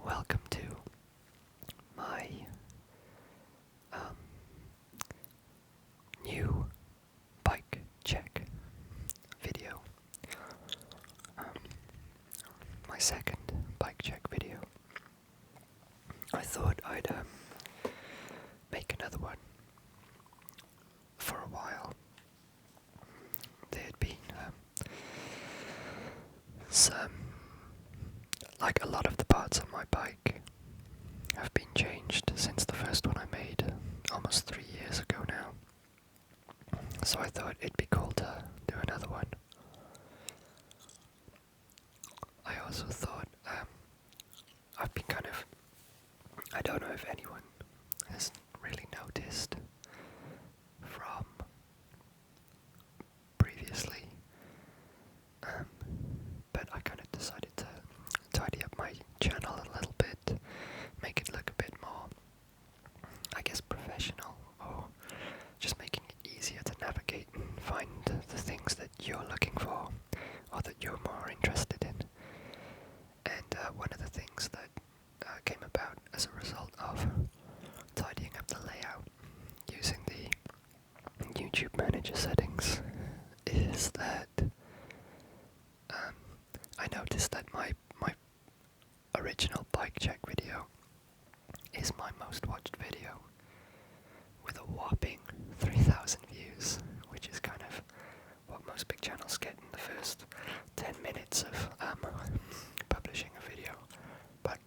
welcome to my new bike check video. My second bike check video. I thought I'd make another one. For a while, there had been some, like a lot of the parts on my bike have been changed since the first one I made almost 3 years ago now. So I thought it'd be cool to do another one. I also thought I've been I don't know if anyone has really noticed from previously, but I kind of decided to tidy up my channel a little bit, make it look a bit more, I guess, professional, or just making it easier to navigate and find the things that you're looking for or that you're more interested in. And one of the things that came about as a result of tidying up the layout using the YouTube manager settings is that I noticed that my original bike check video is my most watched video with a whopping 3,000 views, which is kind of what most big channels get in the first 10 minutes of publishing a video. But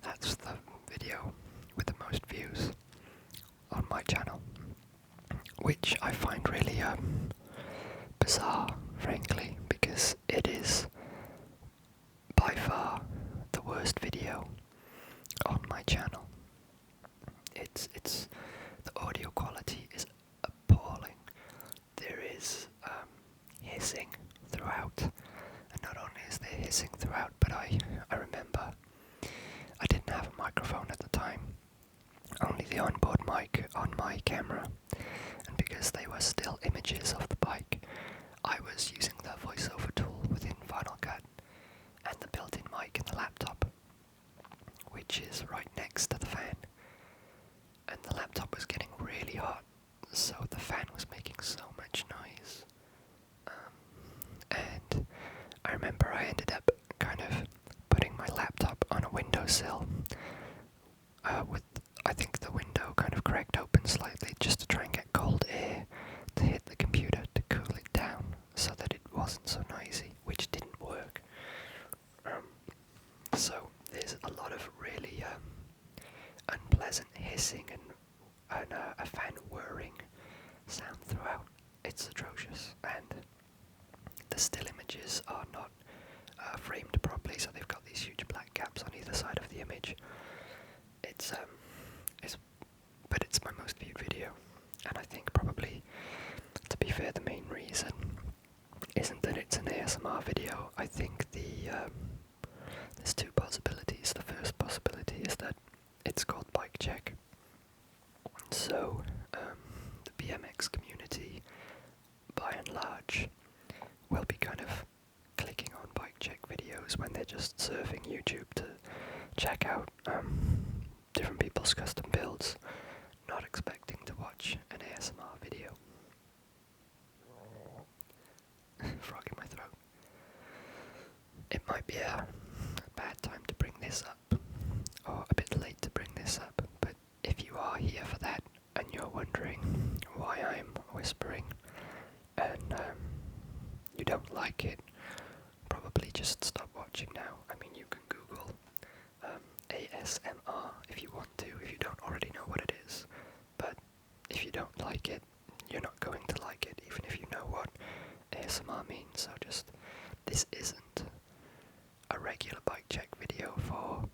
that's the video with the most views on my channel, which I find really bizarre, frankly, because it is by far the worst video on my channel. It's the audio quality is appalling. There is hissing throughout, and not only is there hissing throughout, but I remember I didn't have a microphone at the time, only the onboard mic on my camera, and because they were still images of the bike, I was using the voiceover tool within Final Cut and the built-in mic in the laptop, which is right next to the fan. And the laptop was getting really hot, so the fan was making so much noise. And I remember I ended up kind of putting my laptop on a windowsill with, I think, the window kind of cracked open slightly just to try and get cold air to hit the computer to cool it down so that it wasn't so noisy, which didn't work. So there's a lot of really unpleasant hissing and a fan whirring sound throughout. It's atrocious, and the still images are not framed properly, so they've got these huge black gaps on either side of the image. But it's my most viewed video, and I think probably, to be fair, the main reason isn't that it's an ASMR video. I think there's two possibilities. The first possibility is that it's called Bike Check. So the BMX community, by and large, will be kind of clicking on Bike Check videos when they're just surfing YouTube to check out different people's custom builds, not expecting to watch an ASMR video. Frog in my throat. It might be a bad time to bring this up, or a bit late to bring this up, but if you are here for that and you're wondering why I'm whispering and you don't like it, probably just stop watching now. I mean, you can Google ASMR if you want to, if you don't already know what it is, but if you don't like it, you're not going to like it, even if you know what ASMR means. So just, this isn't a regular bike check video for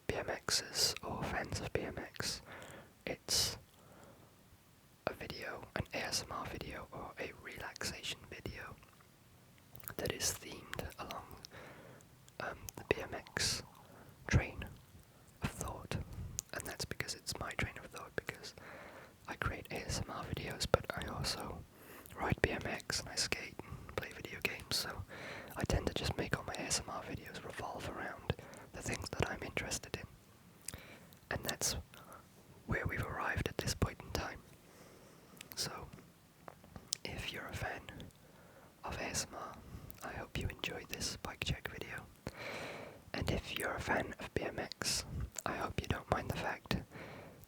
BMXers or fans of BMX. It's a video, an ASMR video, or a relaxation video that is themed along the BMX train of thought. And that's because it's my train of thought, because I create ASMR videos, but I also ride BMX and I skate and play video games, so I tend to just make all my ASMR videos revolve around the things that I'm interested interested in. And that's where we've arrived at this point in time. So, if you're a fan of ASMR, I hope you enjoyed this bike check video. And if you're a fan of BMX, I hope you don't mind the fact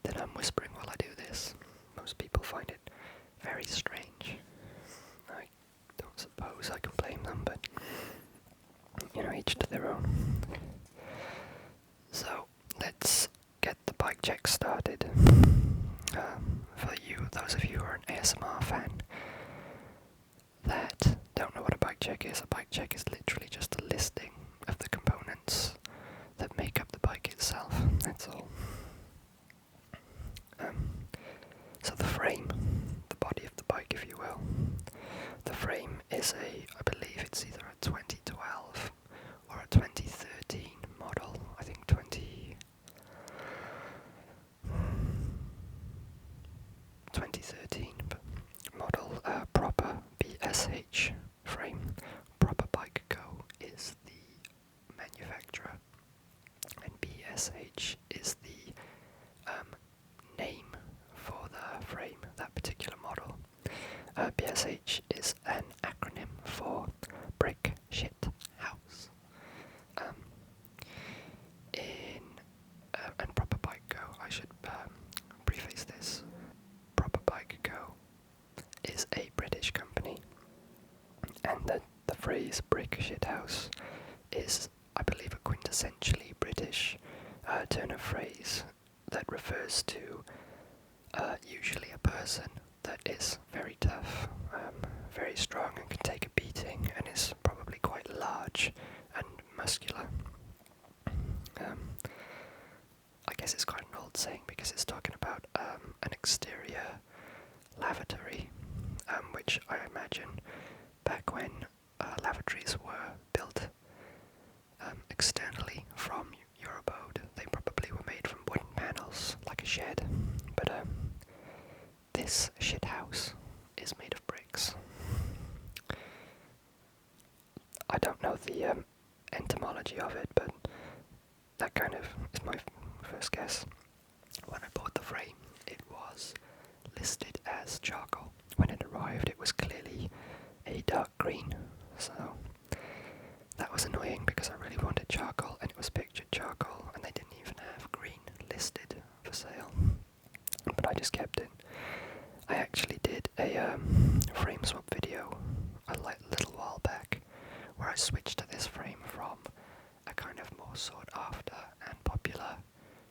that I'm whispering while I do this. Most people find it very strange. I don't suppose I can blame them, but each to their own. So let's get the bike check started. For those of you who are an ASMR fan that don't know what a bike check is literally just a listing of the components that make up the bike itself. That's all. So the frame, the body of the bike, if you will. The frame is I believe it's either a 2012 or a 2013 model. I think 2013 model, proper BSH frame. Proper Bike Co. is the manufacturer, and BSH is the name for the frame, that particular model. BSH is an acronym for Brick Shit House. And Proper Bike Co. I should preface this. Proper Bike Co. is a British company, and the phrase Brick Shit House is, I believe, a quintessentially British turn of phrase that refers to usually a person that is very tough, very strong and can take a beating, and is probably quite large and muscular. I guess it's quite an old saying because it's talking about an exterior lavatory, which I imagine back when lavatories were built externally from your abode, they probably were made from wooden panels, like a shed, but this shit house is made of bricks. I don't know the etymology of it, but that kind of is my first guess. When I bought the frame, it was listed as charcoal. When it arrived, it was clearly a dark green, so that was annoying because I really wanted charcoal, and it was pictured charcoal, and they didn't even have green listed for sale. But I just kept it. I actually did a frame swap video a little while back, where I switched to this frame from a kind of more sought after and popular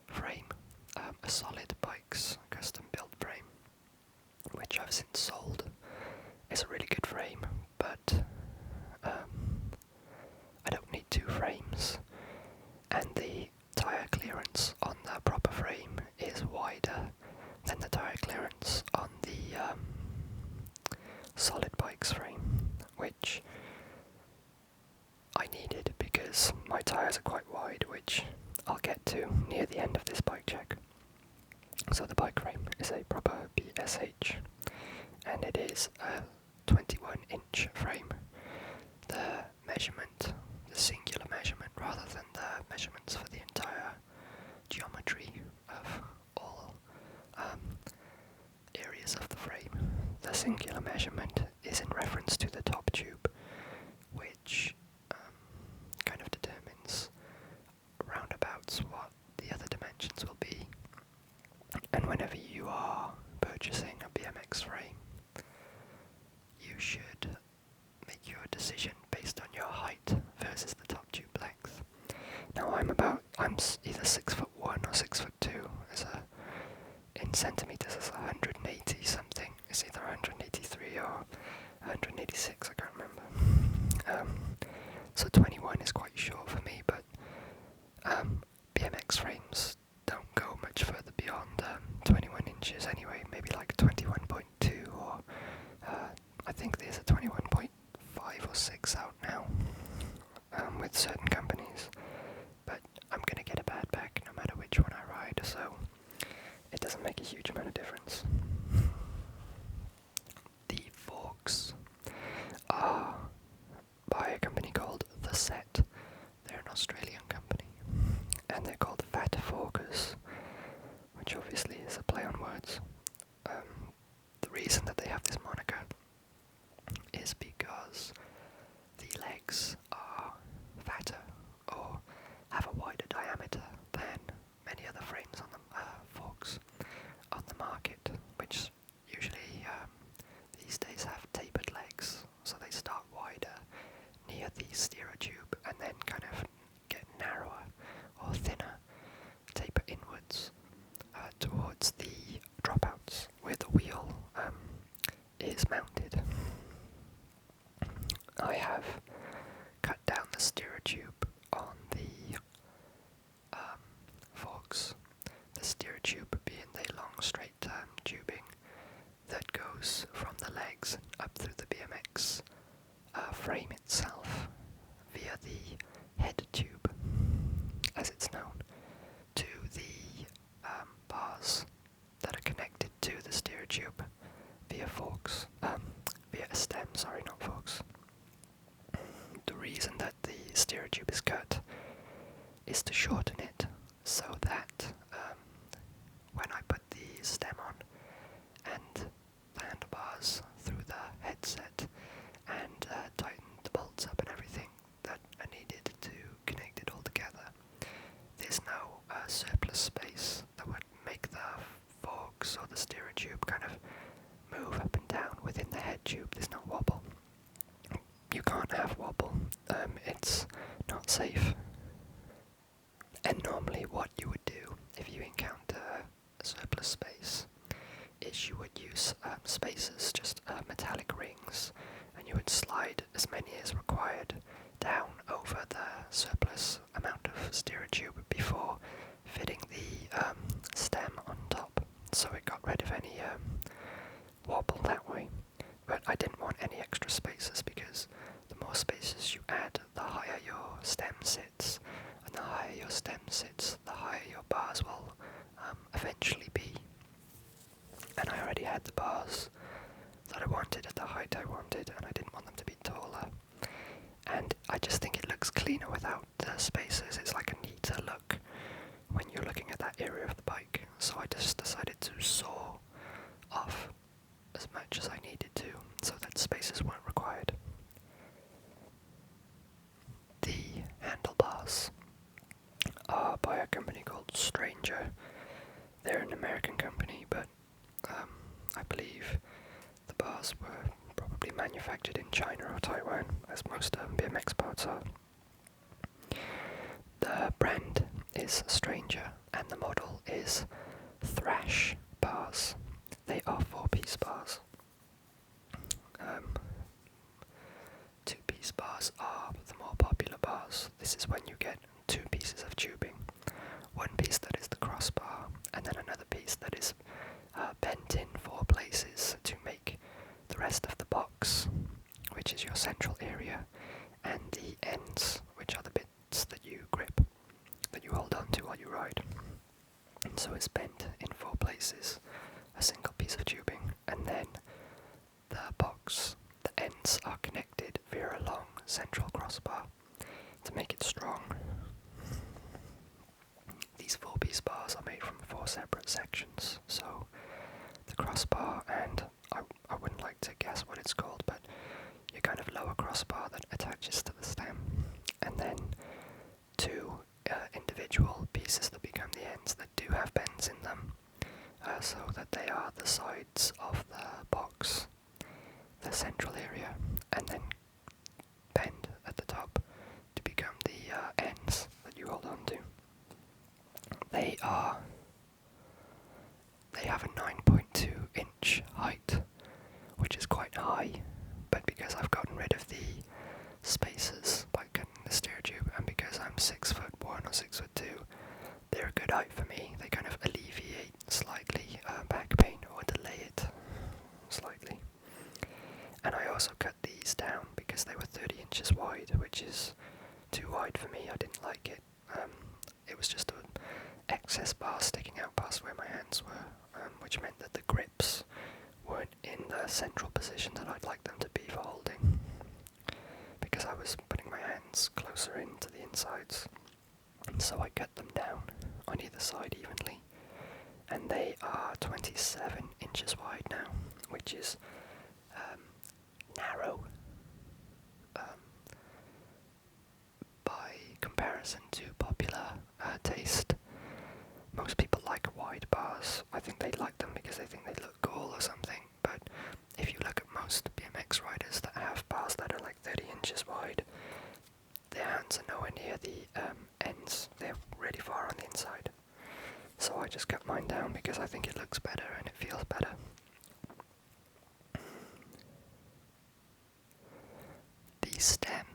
frame, a Solid Bikes custom built frame, which I've since sold. It's a really good frame, but I don't need two frames, and the tyre clearance on the proper frame is wider than the tyre clearance on the Solid Bikes frame, which I needed because my tyres are quite wide, which I'll get to near the end of this bike check. So the bike frame is a proper BSH, and it is a 21-inch frame. The measurement, the singular measurement, rather than the measurements for the entire geometry of all areas of the frame, the singular measurement is in reference to the top tube, which kind of determines roundabouts what the other dimensions will be. And whenever you are purchasing a BMX frame, you should make your decision based on your height versus the top tube length. Now I'm either 6'1" or 6'2". In centimeters is 180 something. It's either 183 or 186. I can't remember. So 21 is quite short for me, but BMX frames don't go much further beyond 21 inches anyway. Maybe like 21.2, or I think there's a 21.5 or 6 out now with certain companies. But I'm gonna get a bad back no matter which one I ride, so it doesn't make a huge amount of difference. The forks are by a company called The Set. They're an Australian company, and they're called the steerer tube and then kind of get narrower or thinner, taper inwards towards the dropouts where the wheel is mounted. I have cut down the steerer tube on the forks, the steerer tube being the long straight tubing that goes from the legs up through the BMX frame itself via the head tube, as it's known, to the bars that are connected to the steerer tube via forks, via a stem, sorry, not forks. The reason that the steerer tube is cut is to shorten it so that when I put the stem on and the handlebars through the headset and tighten the bolts up and everything that are needed to connect it all together, there's no surplus space that would make the forks or the steerer tube kind of move up and down within the head tube. There's no wobble. You can't have wobble. It's not safe. And normally what you would do if you encounter a surplus space is you would use spacers, just metallic rings, and you would slide as many as required down over the surplus amount of steerer tube before fitting the stem on top, so it got rid of any wobble that way. But I didn't want any extra spacers because the more spacers you add, the higher your stem sits, and the higher your stem sits, the higher your bars will eventually be. And I already had the bars that I wanted at the height I wanted, and I didn't want them to be taller. And I just think it looks cleaner without the spacers. It's like a neater look when you're looking at that area of the bike. So I just decided to saw off as much as I needed to, so that spacers weren't required. The handlebars are by a company called Stranger. They're an American company, but I believe the bars were probably manufactured in China or Taiwan, as most BMX parts are. The brand is Stranger, and the model is Thrash bars. They are 4-piece bars. 2-piece bars are the more popular bars. This is when you get 2 pieces of tubing. One piece that is the crossbar, and then another piece that is bent in 4 places to make the rest of the box, which is your central area, and the ends, which are the bits that you grip, that you hold on to while you ride. And so it's bent in 4 places, a single piece of tubing, and then the box, the ends are connected via a long central crossbar to make it strong. These 4-piece bars are made from 4 separate sections, so the crossbar, and I wouldn't like to guess what it's called, but your kind of lower crossbar that attaches to the stem, and then 2 individual pieces that become the ends that do have bends in them, so that they are the sides of the box, the central area, and then bend at the top to become the ends that you hold on to. They have a 9.2 inch height, which is quite high, but because I've gotten rid of the spacers by cutting the steer tube, and because I'm 6'1" or 6'2", they're a good height for me. They kind of alleviate slightly back pain, or delay it slightly. And I also cut these down because they were 30 inches wide, which is too wide for me. I didn't like it. It was just an excess bar sticking out past where my hands were, which meant that the grips weren't in the central position that I'd like them to be for holding, because I was putting my hands closer into the insides. And so I cut them down on either side evenly, and they are 27 inches wide now, which is narrow by comparison to popular taste. Most people like wide bars. I think they like them because they think they look cool or something, but if you look at most BMX riders that have bars that are like 30 inches wide, one because I think it looks better and it feels better. The stem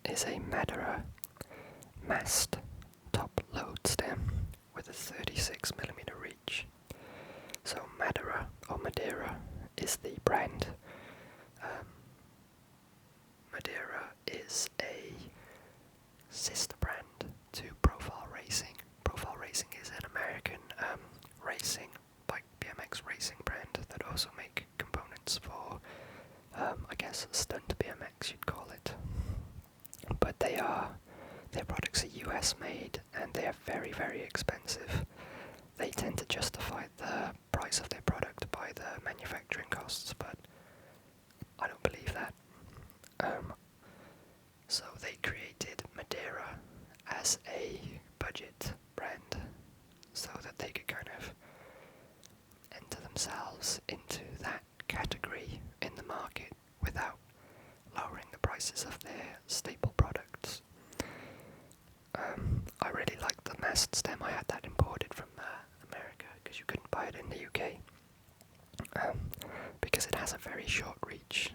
is a Madeira mast top load stem with a 36mm reach. So Madeira is the brand. Madeira is a sister brand to Profile Racing. Profile Racing is an American racing, bike BMX racing brand that also make components for, I guess, stunt BMX you'd call it. But their products are US made and they are very, very expensive. They tend to justify the price of their product by the manufacturing costs, but I don't believe that. So they created Madeira as a budget brand so that they could kind of enter themselves into that category in the market without lowering the prices of their staple products. I really liked the mast stem. I had that imported from America because you couldn't buy it in the UK because it has a very short reach.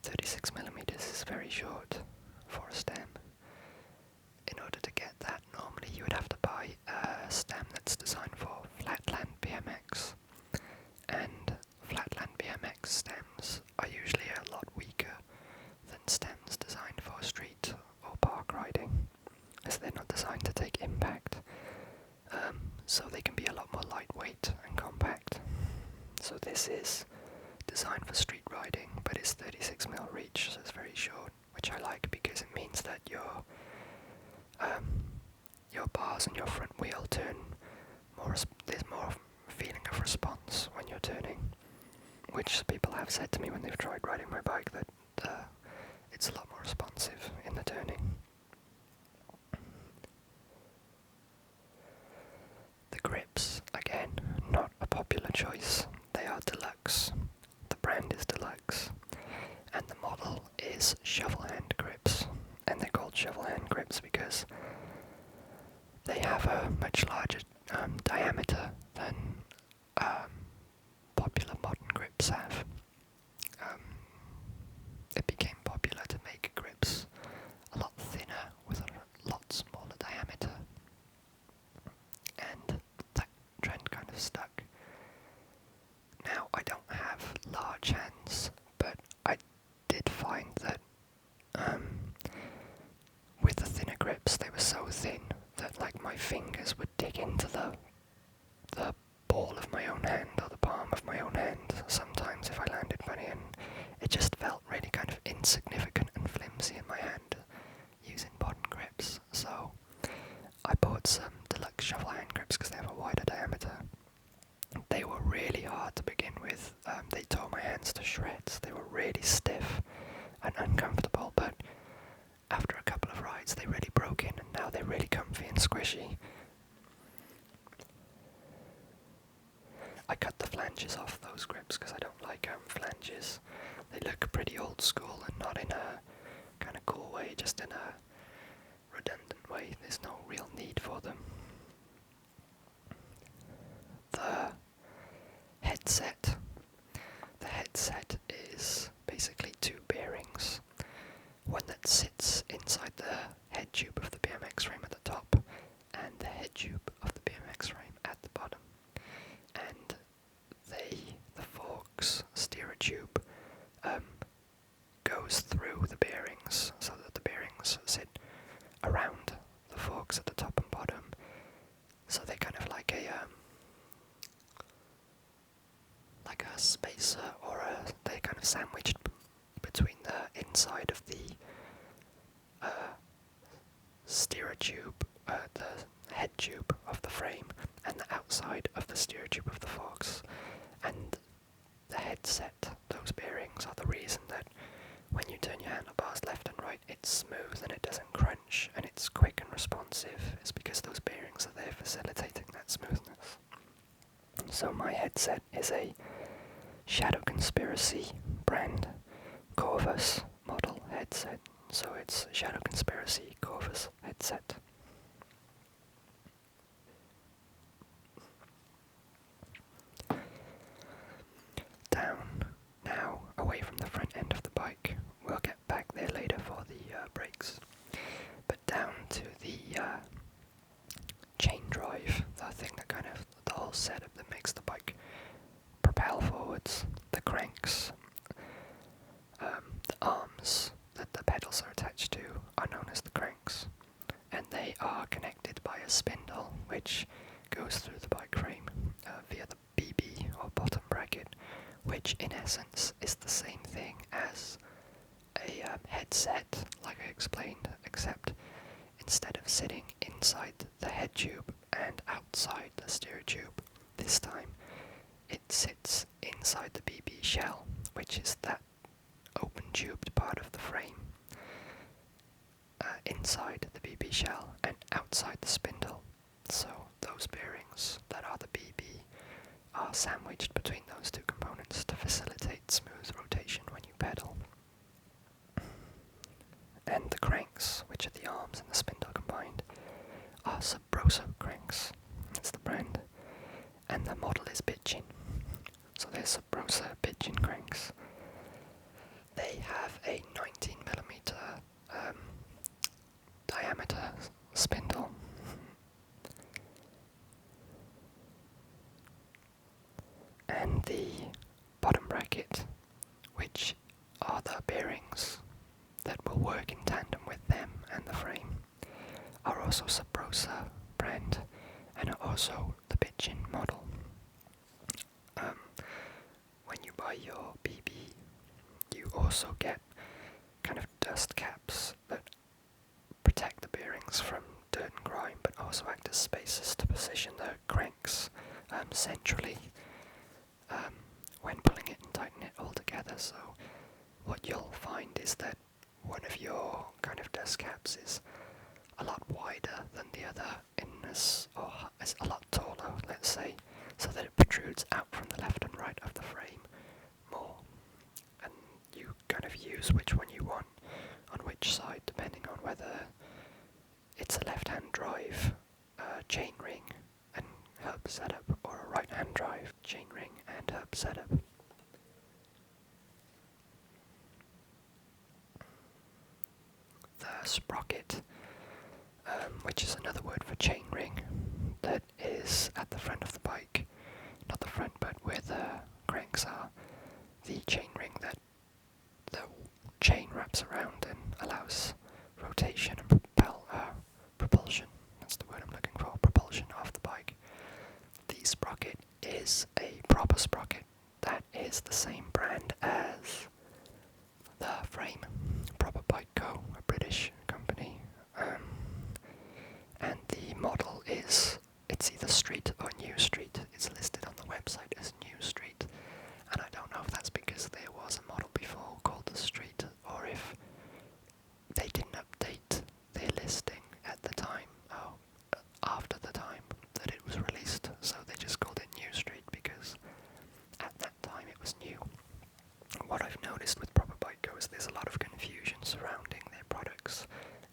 36mm is very short for a stem. In order to get that, normally you would have to buy a stem that's designed for flatland BMX, and flatland BMX stems are usually a lot weaker than stems designed for street or park riding, as they're not designed to take impact, so they can be a lot more lightweight and compact. So this is designed for street riding, but it's 36mm reach, so it's very short, which I like because it means that your bars and your front wheel turn more. There's more feeling of response when you're turning, which people have said to me when they've tried riding my bike that it's a lot more responsive in the turning. The grips, again, not a popular choice. They are deluxe. The brand is deluxe, and the model is shovel hand grips, and they're called shovel hand grips because they have a much larger diameter than popular modern grips have. It became popular to make grips a lot thinner with a lot smaller diameter, and that trend kind of stuck. Now, I don't have large hands, but I did find that with the thinner grips, they were so thin that like my fingers would dig into the ball of my own hand or the palm of my own hand sometimes if I landed funny, and it just felt really kind of insignificant and flimsy in my hand using modern grips. So I bought some deluxe shovel hand grips because they have a wider diameter. They were really hard to begin with. They tore my hands to shreds. They were really stiff and uncomfortable, but after a couple of rides they really broke in, and now they're really comfy and squishy. I cut the flanges off those grips because I don't like flanges. They look pretty old school and not in a kind of cool way, just in a redundant way. There's no real need for them. The headset. The headset is basically two bearings. One that sits inside the head tube of the BMX frame at the top, and the head tube of the BMX frame at the bottom. And the forks steer a tube goes through the bearings so that the bearings sit around the forks at the top and bottom. So they're kind of like a spacer, or they're kind of sandwiched between the inside of the steerer tube, the head tube of the frame, and the outside of the steerer tube of the forks. And the headset, those bearings, are the reason that when you turn your handlebars left and right, it's smooth and it doesn't crunch and it's quick and responsive. It's because those bearings are there facilitating that smoothness. So my headset is a Shadow Conspiracy brand Corvus model headset. So it's Shadow Conspiracy Corvus headset. headset, like I explained, except instead of sitting inside the head tube and outside the stereo tube, this time it sits inside the BB shell, which is that open tubed part of the frame, inside the BB shell and outside the spindle. So those bearings that are the BB are sandwiched between those two components to facilitate smooth rotation when you pedal. And the cranks, which are the arms and the spindle combined, are Sabrosa cranks. That's the brand. And the model is Bitchin. So they're Sabrosa Bitchin cranks. They have a 19mm diameter spindle. And the bottom bracket, which are the bearings that will work in tandem with them and the frame, are also Sabrosa brand and are also the Bitchin model. When you buy your BB, you also get kind of dust caps that protect the bearings from dirt and grime, but also act as spacers to position the cranks centrally when pulling it and tightening it all together. So what you'll find is that one of your kind of dust caps is a lot wider than the other, or is a lot taller, let's say, so that it protrudes out from the left and right of the frame more. And you kind of use which one you want on which side, depending on whether it's a left-hand drive chainring and hub setup, or a right-hand drive chainring and hub setup. The sprocket, which is another word for chainring, that is at the front of the bike, not the front but where the cranks are, the chainring that the chain wraps around and allows rotation and propulsion, that's the word I'm looking for, propulsion of the bike. The sprocket is a proper sprocket that is the same brand as the frame, Proper Bike Co., a British company, and the model is, it's either Street or New Street. It's listed on the website as New Street, and I don't know if that's because there was a model before called the Street, or if they didn't update their listing at the time, after the time that it was released, so they just called it New Street because at that time it was new. What I've noticed with Proper Bike Co is there's a lot of confusion surrounding their products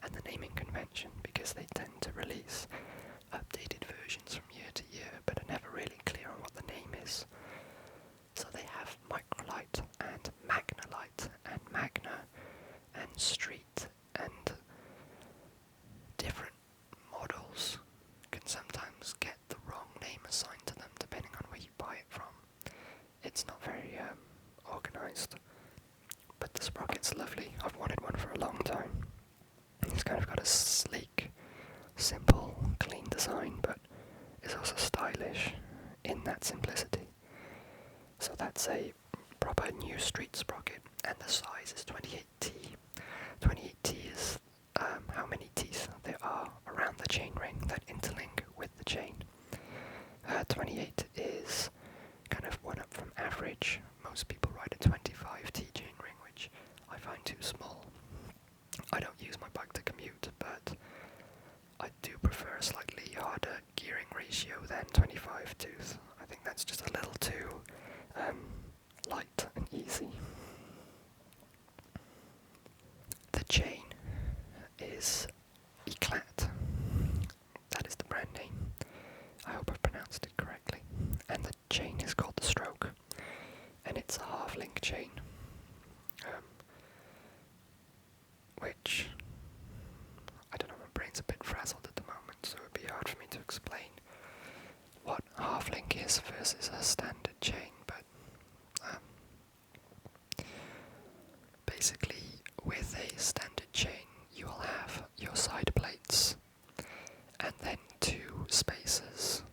and the naming convention, because they tend to release updated versions from year to year but are never really clear on what the name is. So they have Microlite and Magnalite and Magna and Street, and different models can sometimes get the wrong name assigned to them depending on where you buy it from. It's not very organised, but the sprocket's lovely. I've wanted one for a long time. It's kind of got a sleek, simple, clean design, but is also stylish in that simplicity. So that's a proper New Street sprocket, and the size is 28T. 28T is how many teeth there are around the chain ring that interlink with the chain. 28 is kind of one up from average. Most people ride a 25T chain ring, which I find too small. I don't use my bike to commute, but I do prefer a slightly harder gearing ratio than 25 tooth. I think that's just a little too light and easy. The chain is Eclat. That is the brand name. I hope I've pronounced it correctly. And the chain is called the Stroke, and it's a half-link chain, which, I don't know, my brain's a bit frazzled at the moment, so it would be hard for me to explain what half-link is versus a standard chain, but basically with a standard chain you will have your side plates and then two spacers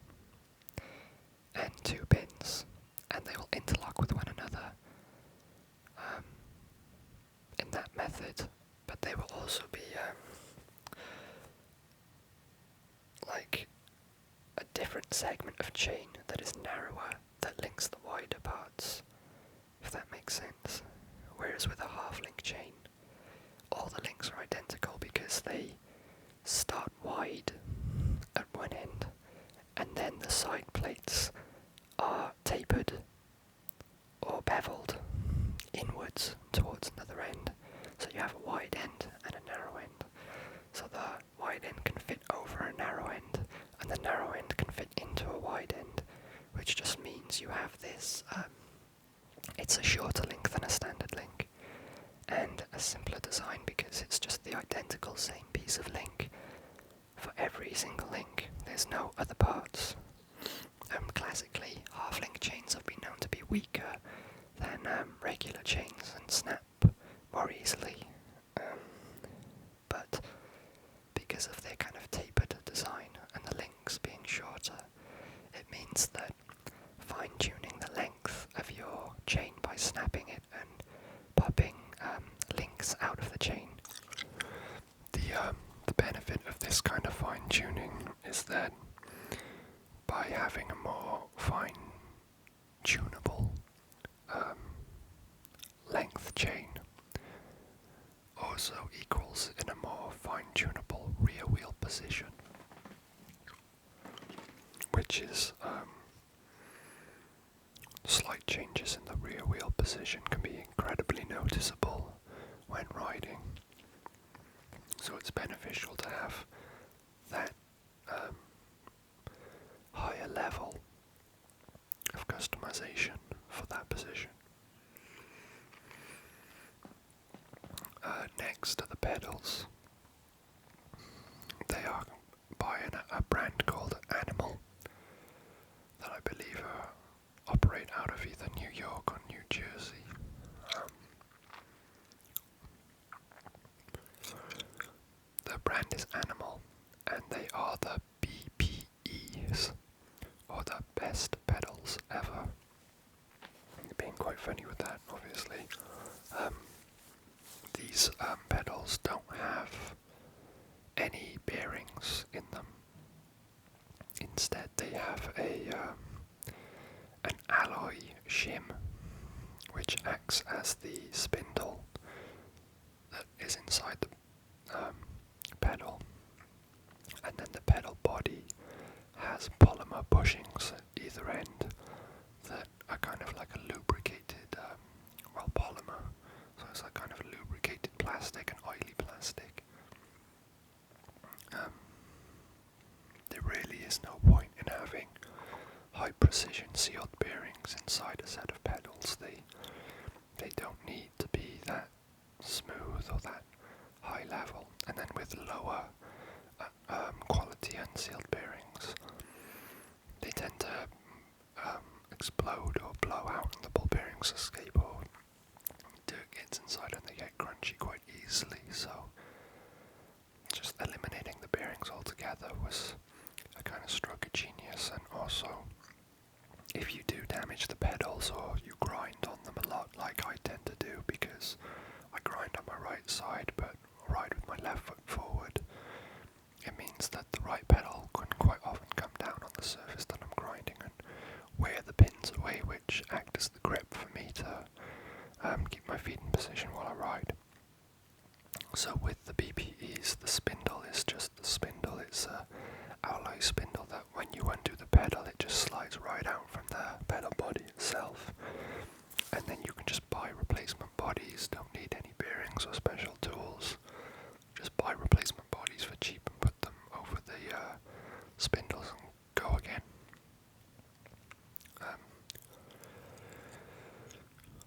and two pins, and they will interlock with one another in that method, but they will also be like a different segment of chain that is narrower that links the wider parts, if that makes sense. Whereas with a half-link chain, all the links are identical because they start wide at one end, and then the side plates are tapered or beveled inwards towards another end. So you have a wide end and a narrow end. So the wide end can fit over a narrow end, and the narrow end can fit into a wide end, which just means you have this, it's a shorter link than a standard link, and a simpler design because it's just the identical same piece of link for every single link. There's no other parts. Classically, half-link chains have been known to be weaker than regular chains and snap more easily, but because of their kind of tapered design and the links being shorter, it means that fine-tuning the length of your chain by snapping it and popping links out of the chain. The benefit of this kind of fine-tuning is that by having a more fine-tunable length chain also equals in a more fine-tunable rear wheel position, which is slight changes in the rear wheel position can be incredibly noticeable when riding. So it's beneficial to have that higher level of customization for that position. Next are the pedals. They are by a brand called Animal that I believe operate out of either New York or New Jersey. The brand is Animal, and they are the BPEs, or the best pedals ever. Being quite funny with that, obviously. These pedals don't have any bearings in them. Instead, they have an alloy shim, which acts as the spindle that is inside the pedal, and then the pedal body has polymer bushings at either end that are kind of like a lubricated, polymer, so it's like kind of a lubricated plastic, an oily plastic. There really is no point in having high precision sealed bearings inside a set of pedals. They don't need to be that smooth or that high level, and then with lower quality unsealed bearings, they tend to explode or blow out and the ball bearings escape, or dirt gets inside and they get crunchy quite easily. So just eliminating the bearings altogether was a kind of stroke of genius. And also, if you do damage the pedals or you grind on them a lot, like I tend to do because I grind on my right side but ride with my left foot forward, it means that the right pedal can quite often come down on the surface that I'm grinding and wear the pins away, which act as the grip for me to keep my feet in position while I ride. So with the BPEs, the spindle is just the spindle. It's a alloy spindle that when you undo the pedal, it just slides right out from the pedal body itself. And then you can just buy replacement bodies, don't need any bearings or special tools. Just buy replacement bodies for cheap and put them over the spindles and go again.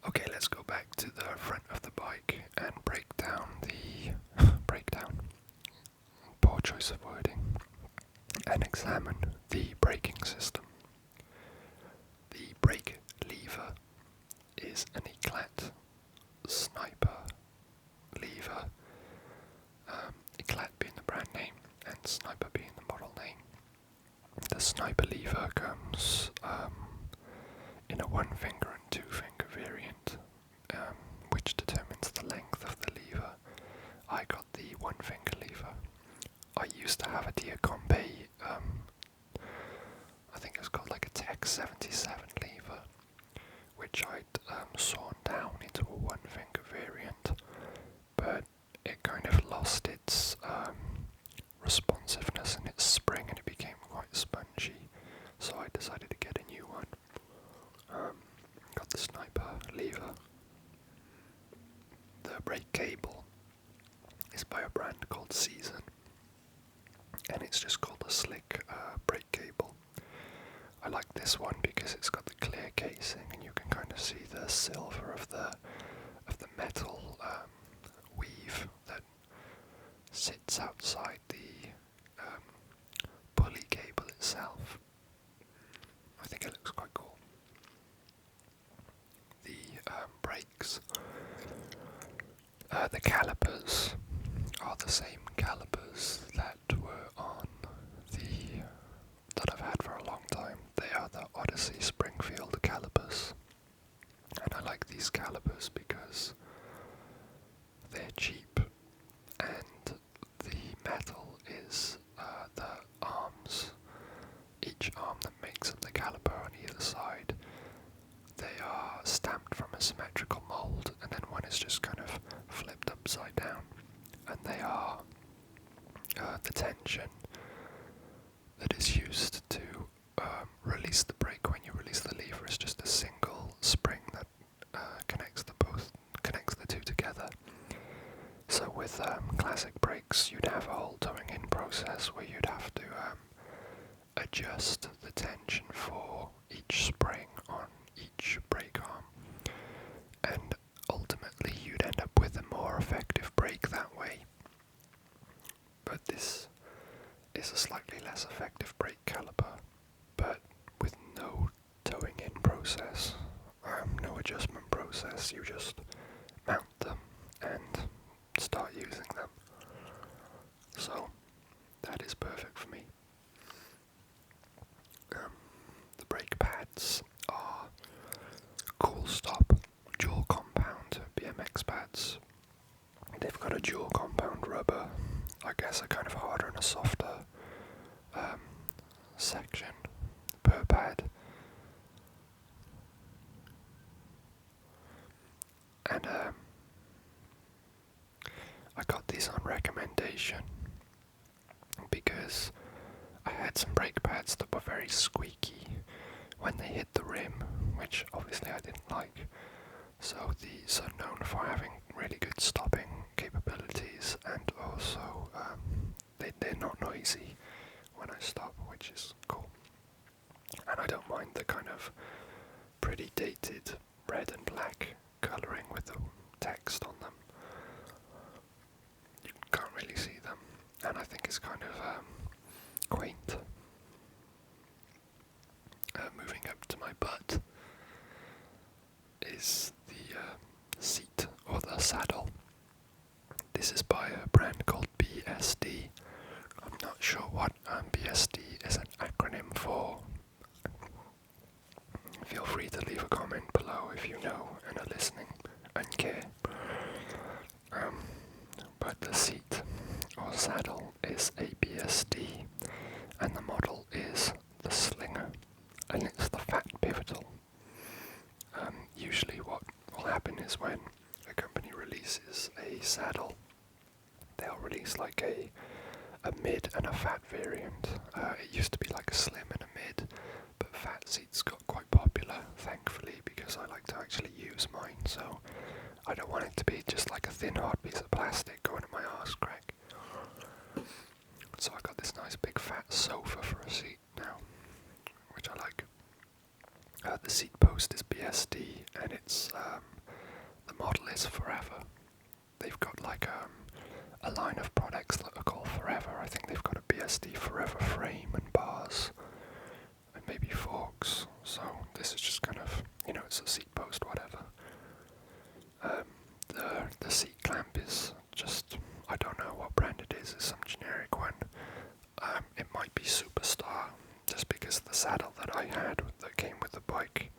Okay, let's go back to the front of the bike and break down, poor choice of wording, and examine the braking system. The brake lever is an Eclat Sniper lever, Eclat being the brand name and Sniper being the model name. The Sniper lever comes in a 1 finger and 2 finger variant, which determines the length of the lever. by a brand called Season, and it's just called a slick brake cable. I like this one because it's got the clear casing, and you can kind of see the silver of the metal weave that sits outside the pulley cable itself. I think it looks quite cool. The brakes, the calipers are the same calipers that were on that I've had for a long time. They are the Odyssey Springfield calipers, and I like these calipers because they're cheap, and the metal is the arms. Each arm that makes up the caliper on either side, they are stamped from a symmetrical mould, and then one is just kind of flipped upside down, and they are the tension that is used to release the brake when you release the lever is just a single spring that connects the two together. So with classic brakes, you'd have a whole towing in process where you'd have to adjust the tension for each spring on each brake arm, and ultimately you'd end up with a more effective brake that way. But this is a slightly less effective brake caliper, but with no towing in process, no adjustment process. You just mount them and start using them. So that is perfect for me. The brake pads are Cool Stop dual compound BMX pads. They've got a dual compound rubber, I guess a kind of harder and a softer section per pad. And I got these on recommendation because I had some brake pads that were very squeaky when they hit the rim, which obviously I didn't like. So these are known for having really good stopping capabilities, and also they're not noisy when I stop, which is cool. And I don't mind the kind of pretty dated red and black colouring with the text on them. You can't really see them, and I think it's kind of quaint. Moving up to my butt is the seat or the saddle. This is by a brand called BSD. I'm not sure what BSD is an acronym for. Feel free to leave a comment below if you know and are listening and care. But the seat or saddle is a BSD, and the model is the Slinger, and it's the fat pivotal. Usually what will happen is when a company releases a saddle, they'll release like a mid and a fat variant. It used to be like a slim and a mid, but fat seats got quite popular, thankfully, because I like to actually use mine, so I don't want it to be just like a thin hard piece of plastic going in my arse crack. So I got this nice big fat sofa for a seat now, which I like. The seat post is BSD, and it's the model is Forever. They've got like a line of products that are called Forever. I think they've got a BSD Forever frame and bars, and maybe forks. So this is just kind of, it's a seat post, whatever. The seat clamp is just, I don't know what brand it is. It's some generic one. It might be Superstar, just because the saddle that I had that came with the bike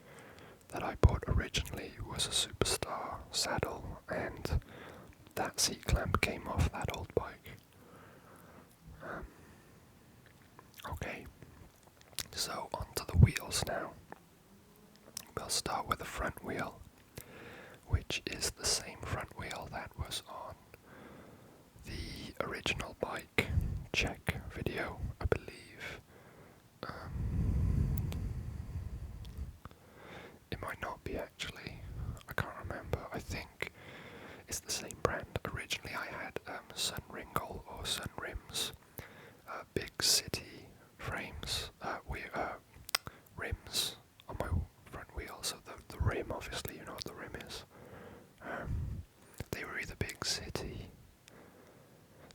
that I bought originally was a Superstar saddle, and that seat clamp came off that old bike. Okay, so onto the wheels now. We'll start with the front wheel, which is the same front wheel that was on the original bike check video, I believe. It might not be actually, I can't remember. I think it's the same brand. Originally I had Sunringle or Sun rims, big city frames, rims on my front wheel. So the rim, obviously, you know what the rim is. They were either big city.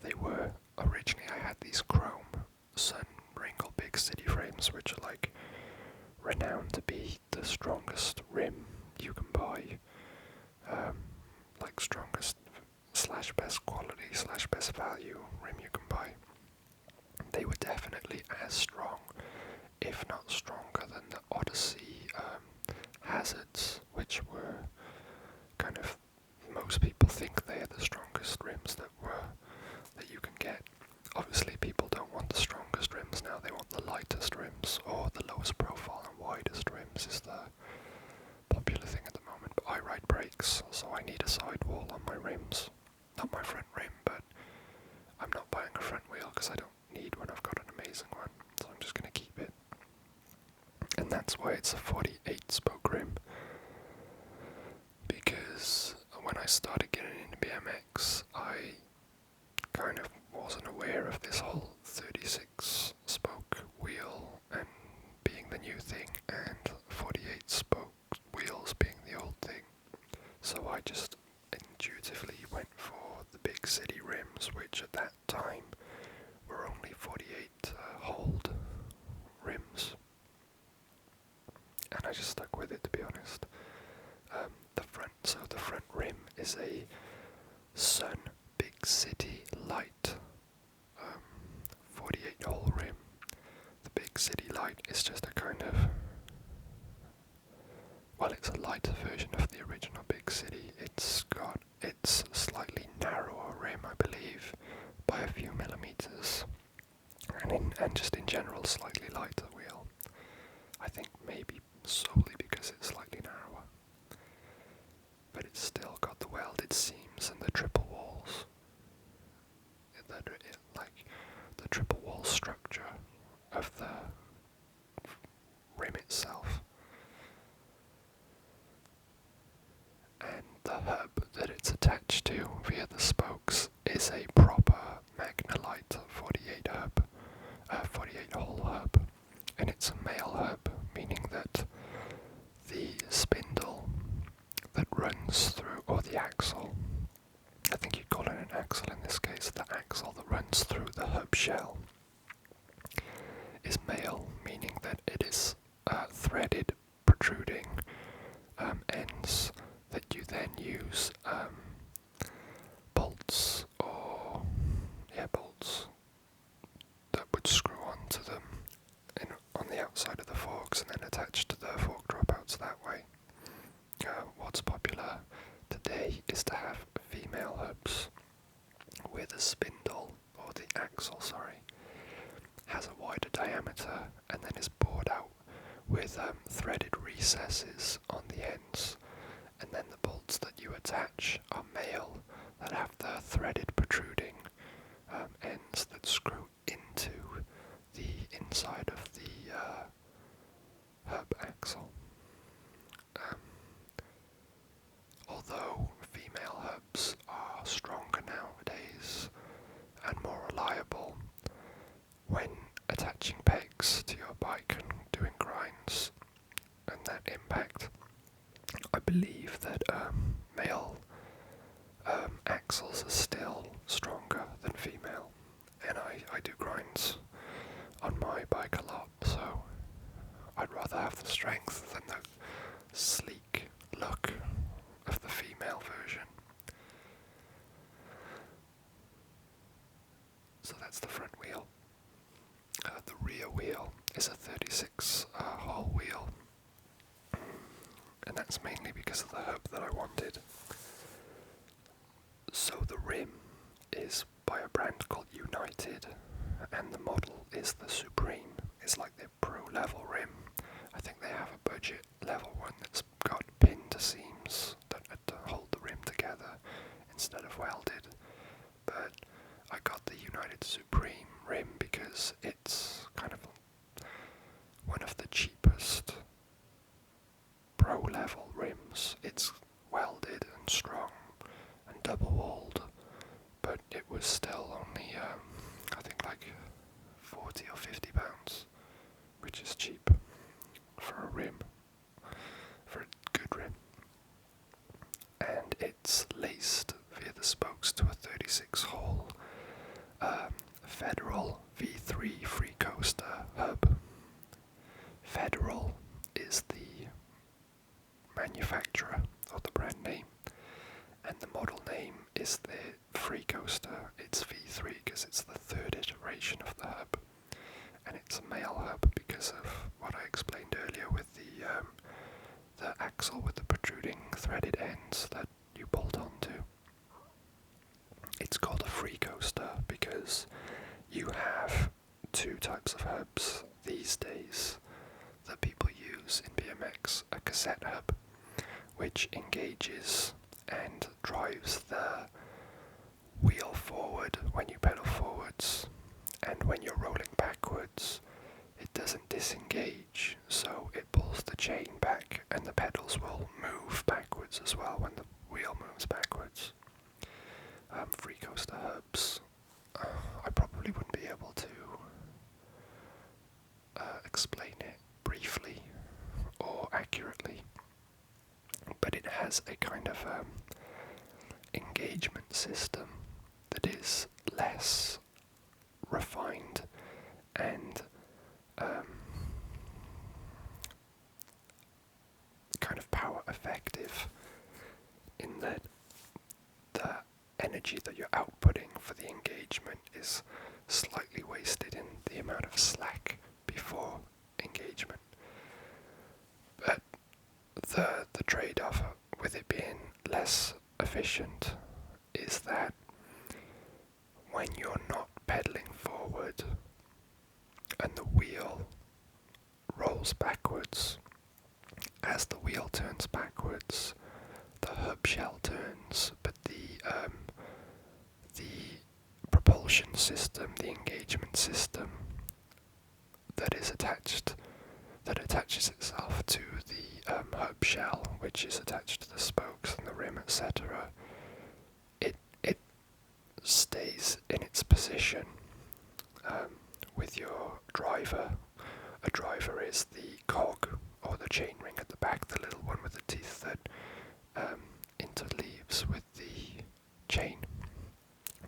They were originally. I had these chrome Sunringle big city frames, which are like renowned to be the strongest rim you can buy. Like strongest / best quality / best value rim you can buy. They were definitely as strong, if not stronger, than the Odyssey Hazards, which were kind of, most people think they are the strongest rims that you can get. Obviously people don't want the strongest rims now, they want the lightest rims, or the lowest profile and widest rims is the popular thing at the moment. But I ride brakes, so I need a sidewall on my rims. Not my front rim, but I'm not buying a front wheel because I don't need one, I've got an amazing one, so I'm just going to keep it. And that's why it's a 48 spoke rim, because when I started getting into BMX, I kind of wasn't aware of this whole 36 spoke wheel and being the new thing, and 48 spoke wheels being the old thing. So I just intuitively went for the big city rims, which at that time were only 48 hold rims, and I just stuck with it, to be honest. The front rim is a Sun Big City Light 48 hole rim. The Big City Light is just a kind of, well, it's a lighter version of the original Big City. It's a slightly narrower rim, I believe, by a few millimeters, and just in general slightly lighter wheel. I think maybe solely because it's slightly narrower, but it's still got the welded seams and the triple walls. Like the triple wall structure of the rim itself, and the hub that it's attached to via the spokes is a proper Magnalite 48 hole hub, and it's a male hub, meaning that the spindle that runs through, or the axle, I think you'd call it an axle in this case, the axle that runs through the hub shell is male, meaning that it is threaded, protruding ends that you then use bolts that would screw onto them on the outside of the forks and then attach to the fork dropouts that way. What's popular today is to have female hubs where the spindle, or the axle, has a wider diameter and then is bored out with threaded recesses on the ends, and then the bolts that you attach are male that have the threaded protruding ends that screw into the inside of the hub axle. Although female hubs are stronger nowadays and more reliable when attaching pegs to your bike and doing grinds and that impact, I believe that male axles are still stronger than female, and I do grinds on my bike a lot, so I'd rather have the strength than the sleek look of the female version. So that's the front wheel. The rear wheel is a 36 hole wheel, and that's mainly because of the hub that I wanted. So the rim is by a brand called United, and the model is the Supreme. It's like their pro level rim. I think they have a budget level one that's got pinned seams that hold the rim together instead of welded. But I got the United Supreme rim because it's kind of one of the cheapest pro level rims. It's welded and strong and double walled, but it was was still only, I think like 40 or 50 pounds, which is cheap for a rim, for a good rim. And it's laced via the spokes to a 36-hole Federal V3 free coaster hub. Federal is the manufacturer or the brand name, and the model name is the free coaster. It's V3 because it's the third iteration of the hub, and it's a male hub because of what I explained earlier with the axle with the protruding threaded ends that you bolt onto. It's called a free coaster because you have two types of hubs these days that people use in BMX. A cassette hub, which engages and drives the wheel forward when you pedal forwards, and when you're rolling backwards it doesn't disengage, so it pulls the chain back and the pedals will move backwards as well when the wheel moves backwards. Free coaster hubs, I probably wouldn't be able to explain it briefly or accurately, but it has a kind of engagement system that is less refined and kind of power effective, in that the energy that you're outputting for the engagement is slightly wasted in the amount of slack before engagement. But the trade-off with it being less efficient is that when you're not pedaling forward and the wheel rolls backwards, as the wheel turns backwards, the hub shell turns, but the propulsion system, the engagement system that attaches itself to the hub shell, which is attached to the spokes and the rim, etc., it stays in its position with your driver. A driver is the cog or the chain ring at the back, the little one with the teeth that interleaves with the chain.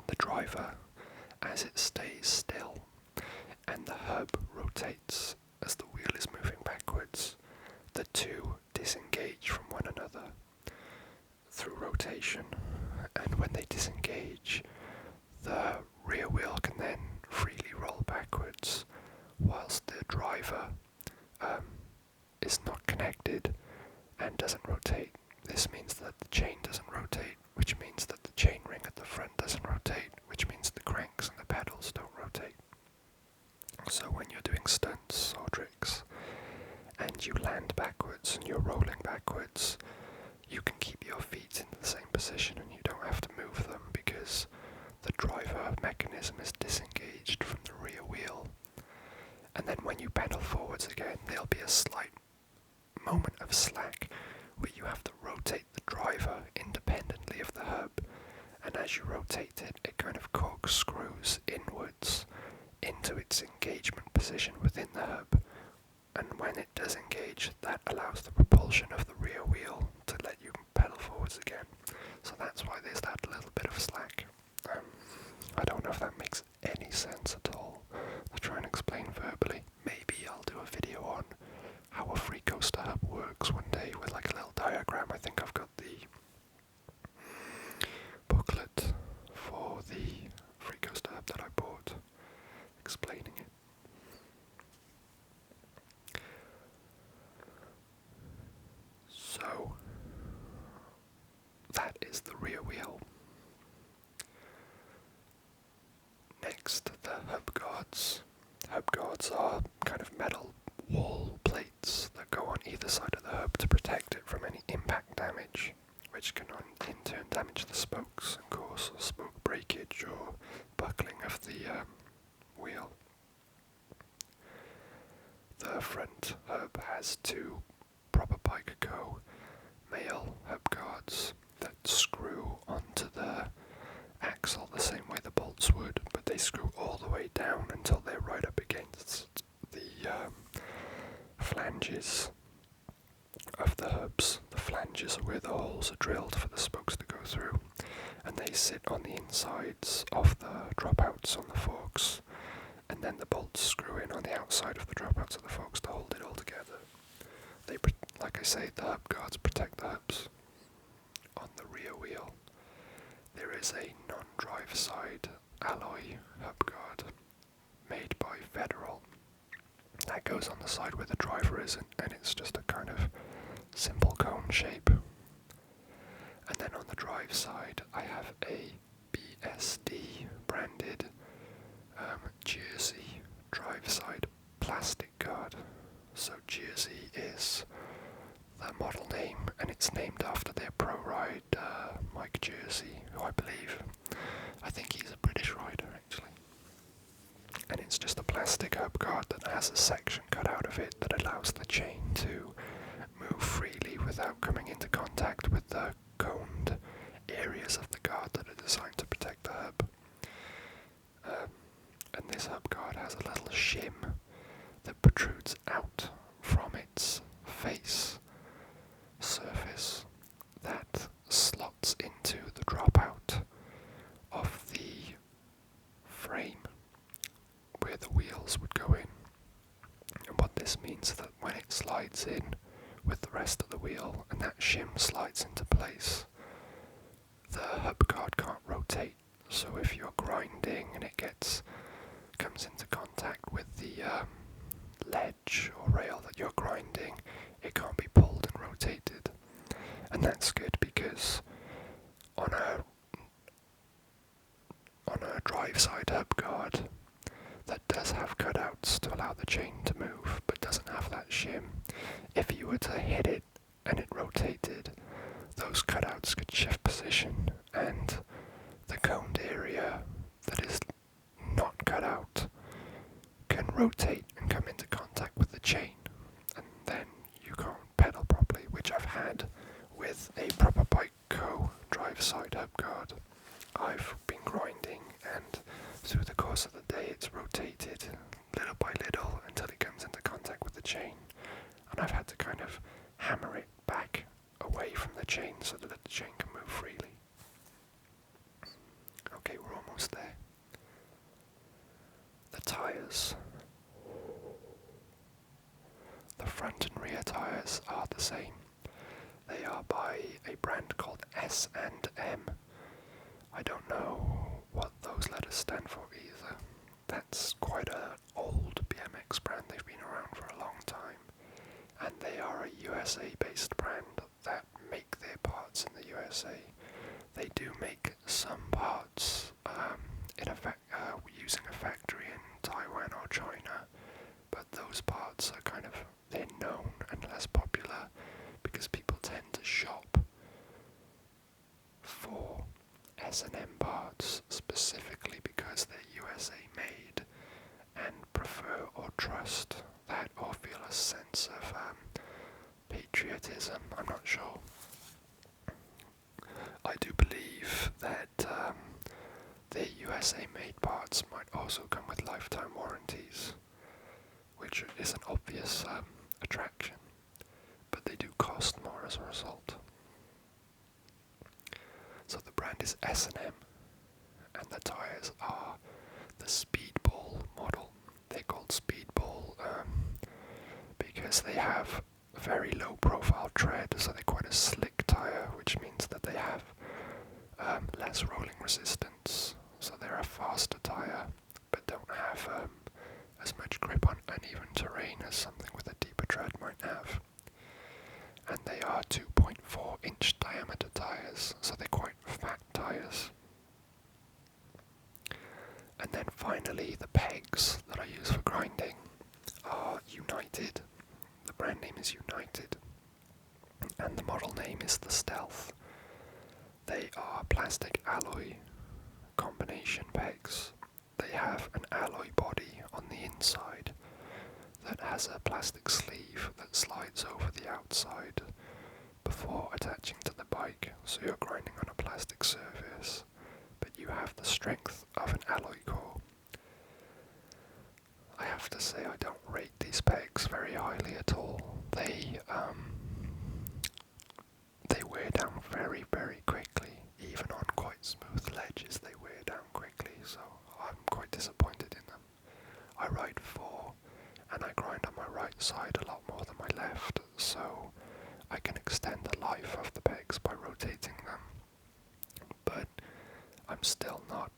The driver, as it stays still and the hub rotates as the wheel is moving backwards, the two disengage from one another through rotation, and when they disengage, the rear wheel can then freely roll backwards whilst the driver is not connected and doesn't rotate. This means that the chain doesn't rotate, which means that the chain ring at the front doesn't rotate, which means the cranks and the pedals don't rotate. So when you're doing stunts or tricks and you land backwards and you're rolling backwards, you can keep your feet in the same position and you don't have to move them because the driver mechanism is disengaged from the rear wheel. And then when you pedal forwards again, there'll be a slight moment of slack where you have to rotate the driver independently of the hub, and as you rotate it, it kind of corkscrews inwards into its engagement position within the hub, and when it does engage, that allows the propulsion of the rear wheel to let you pedal forwards again. So that's why there's that little bit of slack. I don't know if that makes any sense at all. I'll try and explain verbally. Maybe I'll do a video on how a free coaster hub works one day with like a little diagram. I think I've got the booklet for the free coaster hub that I bought explaining it. So that is the rear wheel. Next, the hub guards. Hub guards are kind of metal wall plates that go on either side of the hub to protect it from any impact damage, which can in turn damage the spokes and cause spoke breakage or buckling of the wheel. The front hub has two proper Picaco male hub guards that screw onto the axle the same way the bolt dropouts on the forks, and then the bolts screw in on the outside of the dropouts of the forks to hold it all together. Like I say, the hub guards protect the hubs. On the rear wheel, there is a non-drive side alloy hub guard made by Federal. That goes on the side where the driver is, and it's just a kind of simple cone shape. And then on the drive side, I have a BSD branded Jersey drive side plastic guard. So Jersey is the model name, and it's named after their pro rider Mike Jersey, who I think he's a British rider actually. And it's just a plastic hub guard that has a section cut out of it that allows the chain to move freely without coming into contact with the coned areas of the guard that are designed to protect the hub. And this hub guard has a little shim that protrudes out from its face surface that slots into the dropout of the frame where the wheels would go in. And what this means is that when it slides in with the rest of the wheel and that shim slides into place, the hub guard can't rotate. So if you're grinding and it comes into contact with the ledge or rail that you're grinding, it can't be pulled and rotated. And that's good because on a drive side hub guard that does have cutouts to allow the chain to move but doesn't have that shim, if you were to hit it and it rotated, those cutouts could shift position and the coned area that is not cut out can rotate and come into contact with the chain, and then you can't pedal properly, which I've had with a proper bike drive side hub guard. I've been grinding, and through the course of the day it's rotated little by little until it comes into contact with the chain, and I've had to kind of hammer it back away from the chain so that the chain can move freely. Okay, we're almost there. The tyres. The front and rear tyres are the same. They are by a brand called S&M. I don't know what those letters stand for either. That's quite an old BMX brand. They've been around for a long time. And they are a USA-based brand that make their parts in the USA. They do make some parts using a factory in Taiwan or China, but those parts are they're known and less popular because people tend to shop for S&M parts specifically because they're USA made and prefer or trust that or feel a sense of patriotism. I'm not sure. I do believe that their USA made parts might also come with lifetime warranties, which is an obvious attraction, but they do cost more as a result. So the brand is S&M, and the tyres are the Speedball model. They're called Speedball because they have very low profile tread, so they're quite a slick tyre, which means that they have less rolling resistance. So they're a faster tyre, but don't have as much grip on uneven terrain as something with a deeper tread might have. And they are 2.4 inch diameter tyres, so they're quite fat tyres. And then finally the pegs that I use for grinding are United. The brand name is United, and the model name is the Stealth. They are plastic alloy combination pegs. They have an alloy body on the inside that has a plastic sleeve that slides over the outside before attaching to the bike, so you're grinding on a plastic surface, but you have the strength of an alloy core. I have to say I don't rate these pegs very highly at all. They wear down very, very quickly. Even on quite smooth ledges they wear down quickly, so I'm quite I ride 4, and I grind on my right side a lot more than my left, so I can extend the life of the pegs by rotating them. But I'm still not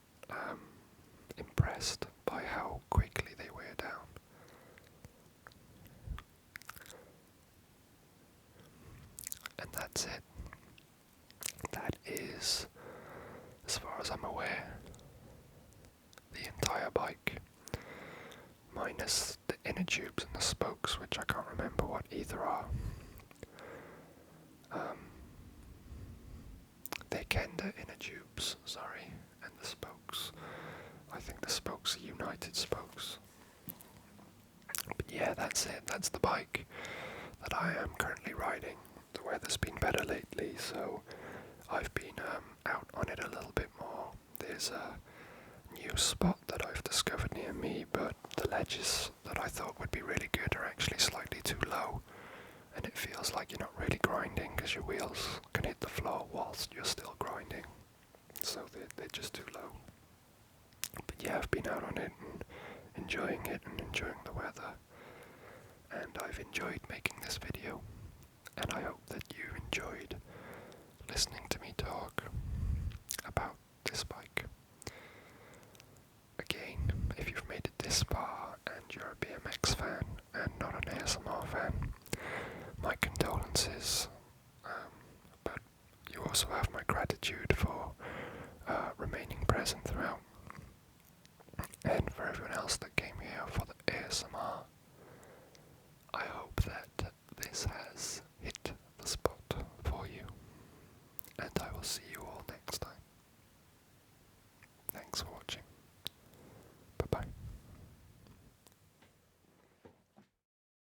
impressed by how quickly they wear down. And that's it. That is, as far as I'm aware, the entire bike, minus the inner tubes and the spokes, which I can't remember what either are. They're Kenda inner tubes, sorry, and the spokes. I think the spokes are United spokes. But yeah, that's it. That's the bike that I am currently riding. The weather's been better lately, so I've been out on it a little bit more. There's a new spot that I've discovered near me, but the ledges that I thought would be really good are actually slightly too low, and it feels like you're not really grinding because your wheels can hit the floor whilst you're still grinding, so they're just too low. But yeah, I've been out on it and enjoying it and enjoying the weather, and I've enjoyed making this video, and I hope that you enjoyed listening to me talk about this bike. Again, if you've made it this far and you're a BMX fan and not an ASMR fan, my condolences, but you also have my gratitude for remaining present throughout, and for everyone else that